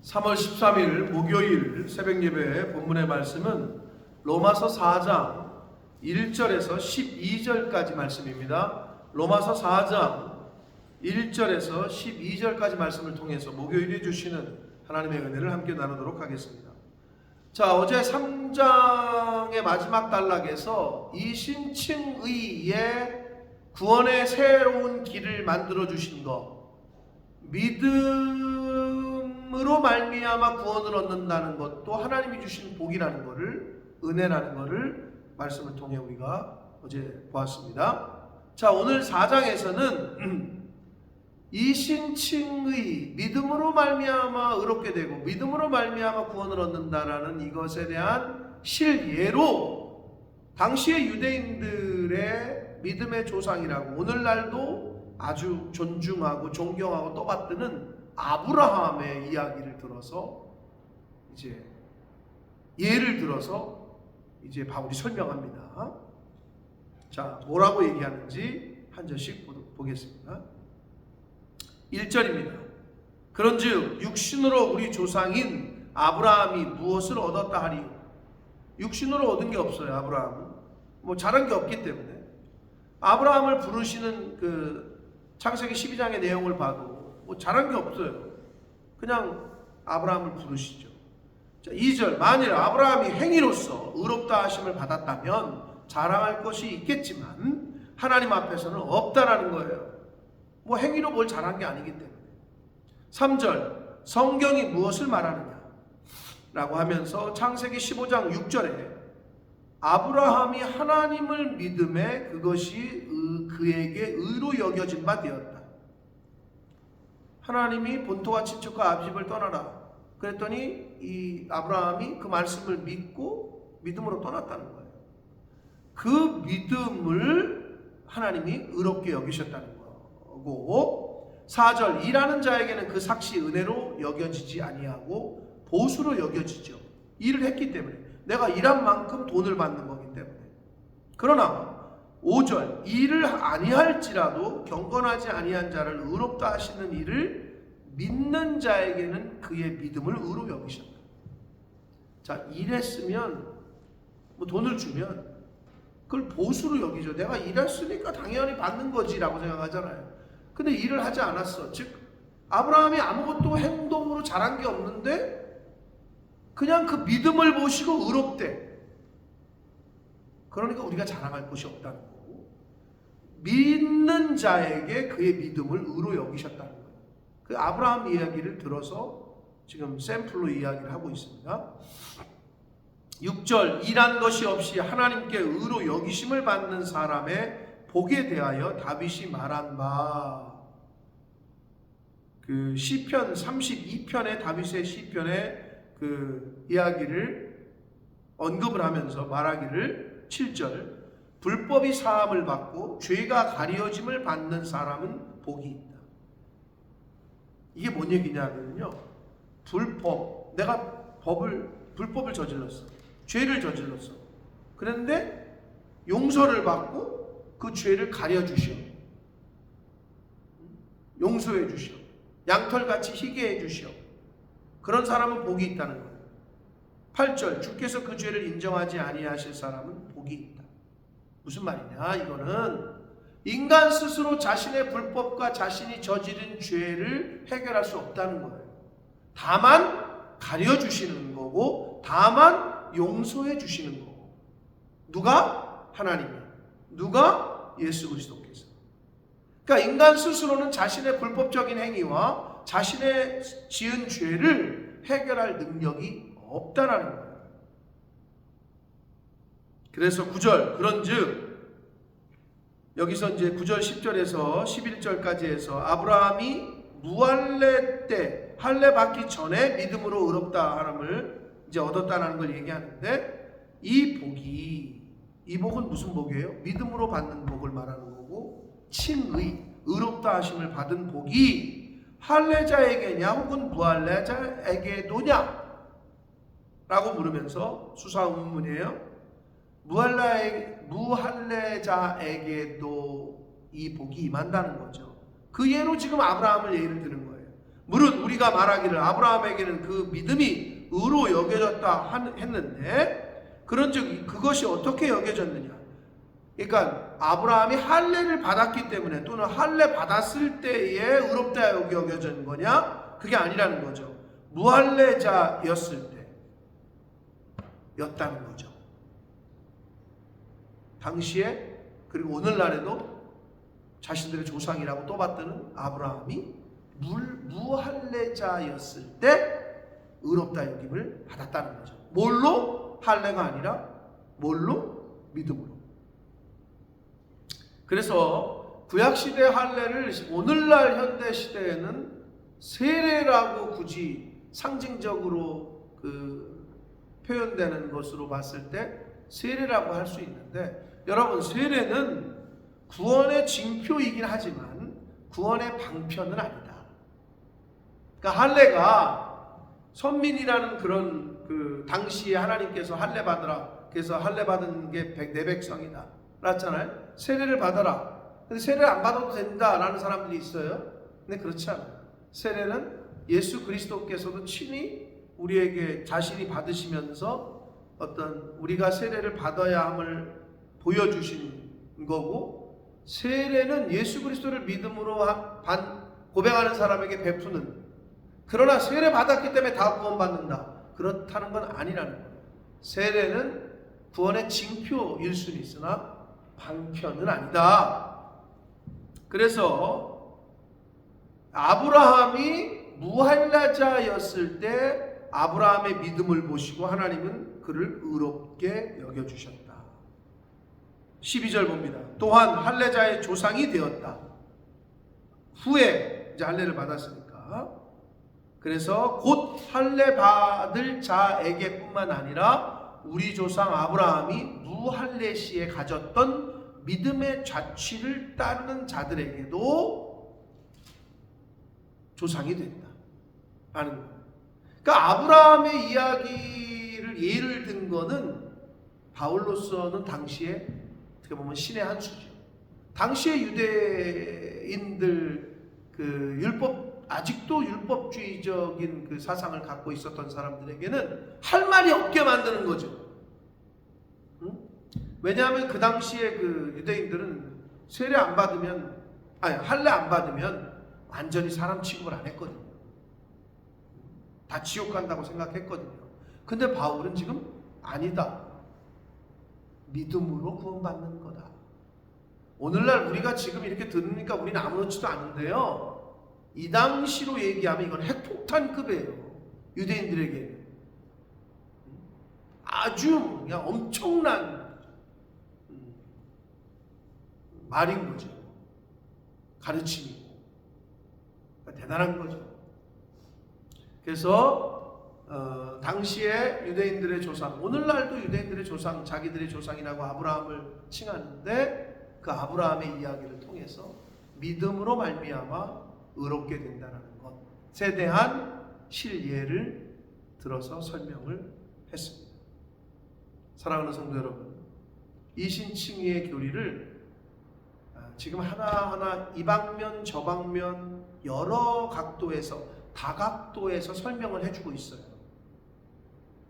3월 13일 목요일 새벽예배 본문의 말씀은 로마서 4장 1절에서 12절까지 말씀입니다. 로마서 4장 1절에서 12절까지 말씀을 통해서 목요일에 주시는 하나님의 은혜를 함께 나누도록 하겠습니다. 자, 어제 3장의 마지막 단락에서 이 신층의의 구원의 새로운 길을 만들어 주신 것, 믿음으로 말미암아 구원을 얻는다는 것도 하나님이 주신 복이라는 것을, 은혜라는 것을 말씀을 통해 우리가 어제 보았습니다. 자, 오늘 4장에서는 이 신칭의 믿음으로 말미암아 의롭게 되고 믿음으로 말미암아 구원을 얻는다라는 이것에 대한 실예로 당시의 유대인들의 믿음의 조상이라고 오늘날도 아주 존중하고 존경하고 떠받드는 아브라함의 이야기를 들어서 이제 예를 들어서 이제 바울이 설명합니다. 자, 뭐라고 얘기하는지 한 절씩 보겠습니다. 1절입니다. 그런즉 육신으로 우리 조상인 아브라함이 무엇을 얻었다 하리요? 육신으로 얻은 게 없어요. 아브라함은 뭐 잘한 게 없기 때문에. 아브라함을 부르시는 그 창세기 12장의 내용을 봐도 뭐 잘한 게 없어요. 그냥 아브라함을 부르시죠. 자, 2절 만일 아브라함이 행위로서 의롭다 하심을 받았다면 자랑할 것이 있겠지만 하나님 앞에서는 없다라는 거예요. 뭐 행위로 뭘 잘한 게 아니기 때문에. 3절 성경이 무엇을 말하느냐 라고 하면서 창세기 15장 6절에 아브라함이 하나님을 믿음에 그것이 그에게 의로 여겨진 바 되었다. 하나님이 본토와 친척과 아비집을 떠나라 그랬더니 이 아브라함이 그 말씀을 믿고 믿음으로 떠났다는 거예요. 그 믿음을 하나님이 의롭게 여기셨다는 거고, 4절 일하는 자에게는 그 삭시 은혜로 여겨지지 아니하고 보수로 여겨지죠. 일을 했기 때문에 내가 일한 만큼 돈을 받는 거기 때문에. 그러나 5절 일을 아니할지라도 경건하지 아니한 자를 의롭다 하시는 일을 믿는 자에게는 그의 믿음을 의로 여기셨다. 자, 일했으면 뭐 돈을 주면 그걸 보수로 여기죠. 내가 일했으니까 당연히 받는 거지라고 생각하잖아요. 근데 일을 하지 않았어. 즉 아브라함이 아무것도 행동으로 잘한 게 없는데 그냥 그 믿음을 보시고 의롭대. 그러니까 우리가 자랑할 것이 없다는 거고, 믿는 자에게 그의 믿음을 의로 여기셨다는 거예요. 그 아브라함 이야기를 들어서 지금 샘플로 이야기를 하고 있습니다. 6절 일한 것이 없이 하나님께 의로 여기심을 받는 사람의 복에 대하여 다윗이 말한 바, 그 시편 32편의 다윗의 시편의 그 이야기를 언급을 하면서 말하기를 7절 불법이 사함을 받고 죄가 가려짐을 받는 사람은 복이 있다. 이게 뭔 얘기냐면요, 불법, 내가 불법을 저질렀어, 죄를 저질렀어. 그런데 용서를 받고 그 죄를 가려주시오, 용서해 주시오, 양털같이 희게 해 주시오. 그런 사람은 복이 있다는 거예요. 8절 주께서 그 죄를 인정하지 아니하실 사람은 복이 있다. 무슨 말이냐, 이거는 인간 스스로 자신의 불법과 자신이 저지른 죄를 해결할 수 없다는 거예요. 다만 가려주시는 거고, 다만 용서해 주시는 거고. 누가? 하나님이. 누가? 예수 그리스도께서. 그러니까 인간 스스로는 자신의 불법적인 행위와 자신의 지은 죄를 해결할 능력이 없다라는 거예요. 그래서 9절 그런즉 여기서 이제 9절 10절에서 11절까지 해서 아브라함이 무할례 때 할례 받기 전에 믿음으로 의롭다 하람을 이제 얻었다는 걸 얘기하는데, 이 복은 무슨 복이에요? 믿음으로 받는 복을 말하는 거고, 칭의 의롭다 하심을 받은 복이 할례자에게냐 혹은 무할례자에게도냐 라고 물으면서 수사의문이에요. 무할례자에게도 이 복이 임한다는 거죠. 그 예로 지금 아브라함을 예를 드는 거예요. 무릇 우리가 말하기를 아브라함에게는 그 믿음이 의로 여겨졌다 했는데, 그런즉 그것이 어떻게 여겨졌느냐? 그러니까 아브라함이 할례를 받았기 때문에, 또는 할례 받았을 때에 의롭다 여겨진 거냐? 그게 아니라는 거죠. 무할례자였을 때였다는 거죠. 당시에, 그리고 오늘날에도 자신들의 조상이라고 떠받드는 아브라함이 무할례자였을 때 의롭다 여김을 받았다는 거죠. 뭘로? 할례가 아니라 뭘로? 믿음으로. 그래서 구약시대 할례를 오늘날 현대시대에는 세례라고 굳이 상징적으로 표현되는 것으로 봤을 때 세례라고 할 수 있는데, 여러분, 세례는 구원의 징표이긴 하지만 구원의 방편은 아니다. 그러니까 할례가 선민이라는 그런 당시에 하나님께서 할례 받으라, 그래서 할례 받은 게 내 백성이다 그랬잖아요. 세례를 받아라. 근데 세례를 안 받아도 된다라는 사람들이 있어요. 근데 그렇지 않아요. 세례는 예수 그리스도께서도 친히 우리에게 자신이 받으시면서 어떤 우리가 세례를 받아야 함을 보여주신 거고, 세례는 예수 그리스도를 믿음으로 고백하는 사람에게 베푸는, 그러나 세례 받았기 때문에 다 구원받는다, 그렇다는 건 아니라는 거예요. 세례는 구원의 징표일 수는 있으나 방편은 아니다. 그래서 아브라함이 무할례자였을 때 아브라함의 믿음을 보시고 하나님은 그를 의롭게 여겨주셨다. 12절 봅니다. 또한 할례자의 조상이 되었다. 후에 이제 할례를 받았으니까, 그래서 곧 할례 받을 자에게뿐만 아니라 우리 조상 아브라함이 무할례 시에 가졌던 믿음의 자취를 따르는 자들에게도 조상이 된다 라는 거예요. 그러니까 아브라함의 이야기를 예를 든 거는 바울로서는 당시에 어떻게 보면 신의 한 수죠. 당시에 유대인들 아직도 율법주의적인 사상을 갖고 있었던 사람들에게는 할 말이 없게 만드는 거죠. 왜냐하면 그 당시에 유대인들은 세례 안 받으면, 할례 안 받으면 완전히 사람 취급을 안 했거든요. 다 지옥 간다고 생각했거든요. 근데 바울은 지금 아니다. 믿음으로 구원받는 거다. 오늘날 우리가 지금 이렇게 들으니까 우리는 아무렇지도 않은데요, 이 당시로 얘기하면 이건 핵폭탄급이에요. 유대인들에게 아주 그냥 엄청난 말인 거죠. 가르침이고 대단한 거죠. 그래서 당시에 유대인들의 조상, 오늘날도 유대인들의 조상, 자기들의 조상이라고 아브라함을 칭하는데, 그 아브라함의 이야기를 통해서 믿음으로 말미암아 의롭게 된다는 것에 대한 실예를 들어서 설명을 했습니다. 사랑하는 성도 여러분, 이 신칭의의 교리를 지금 하나하나 이 방면 저 방면 여러 각도에서, 다각도에서 설명을 해주고 있어요.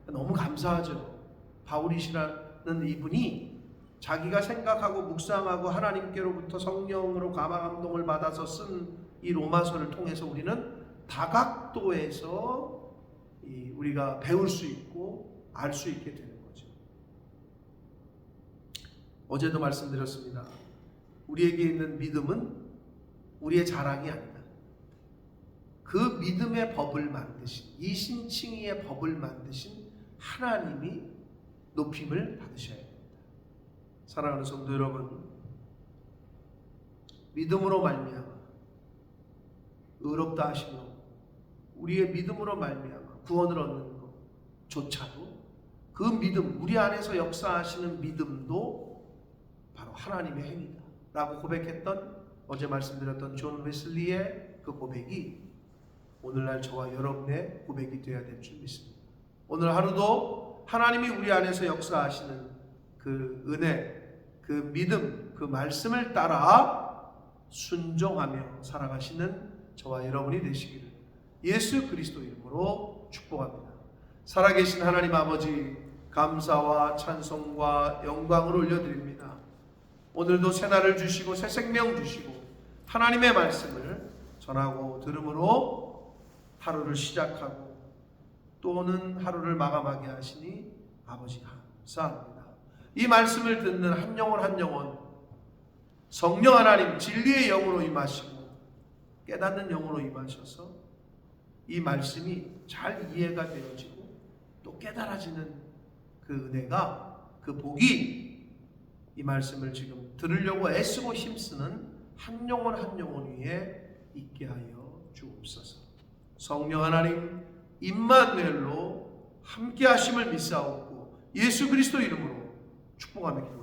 너무 감사하죠. 바울이시라는 이분이 자기가 생각하고 묵상하고 하나님께로부터 성령으로 감화감동을 받아서 쓴 이 로마서를 통해서 우리는 다각도에서 우리가 배울 수 있고 알 수 있게 되는 거죠. 어제도 말씀드렸습니다. 우리에게 있는 믿음은 우리의 자랑이 아니다. 그 믿음의 법을 만드신, 이 신칭의의 법을 만드신 하나님이 높임을 받으셔야 됩니다. 사랑하는 성도 여러분, 믿음으로 말미암아 의롭다 하심으로 우리의 믿음으로 말미암아 구원을 얻는 것조차도, 그 믿음, 우리 안에서 역사하시는 믿음도 바로 하나님의 행위다 라고 고백했던, 어제 말씀드렸던 존 웨슬리의 그 고백이 오늘날 저와 여러분의 고백이 되어야 될 줄 믿습니다. 오늘 하루도 하나님이 우리 안에서 역사하시는 그 은혜, 그 믿음, 그 말씀을 따라 순종하며 살아가시는 저와 여러분이 되시기를 예수 그리스도 이름으로 축복합니다. 살아계신 하나님 아버지, 감사와 찬송과 영광을 올려드립니다. 오늘도 새 날을 주시고 새 생명 주시고 하나님의 말씀을 전하고 들음으로 하루를 시작하고 또는 하루를 마감하게 하시니 아버지 감사합니다. 이 말씀을 듣는 한 영혼 한 영혼 성령 하나님 진리의 영으로 임하시고 깨닫는 영으로 임하셔서 이 말씀이 잘 이해가 되어지고 또 깨달아지는 그 은혜가, 그 복이 이 말씀을 지금 들으려고 애쓰고 힘쓰는 한 영혼 한 영혼 위에 있게 하여 주옵소서. 성령 하나님 임마누엘로 함께 하심을 믿사옵고 예수 그리스도 이름으로 축복하며 기도합니다.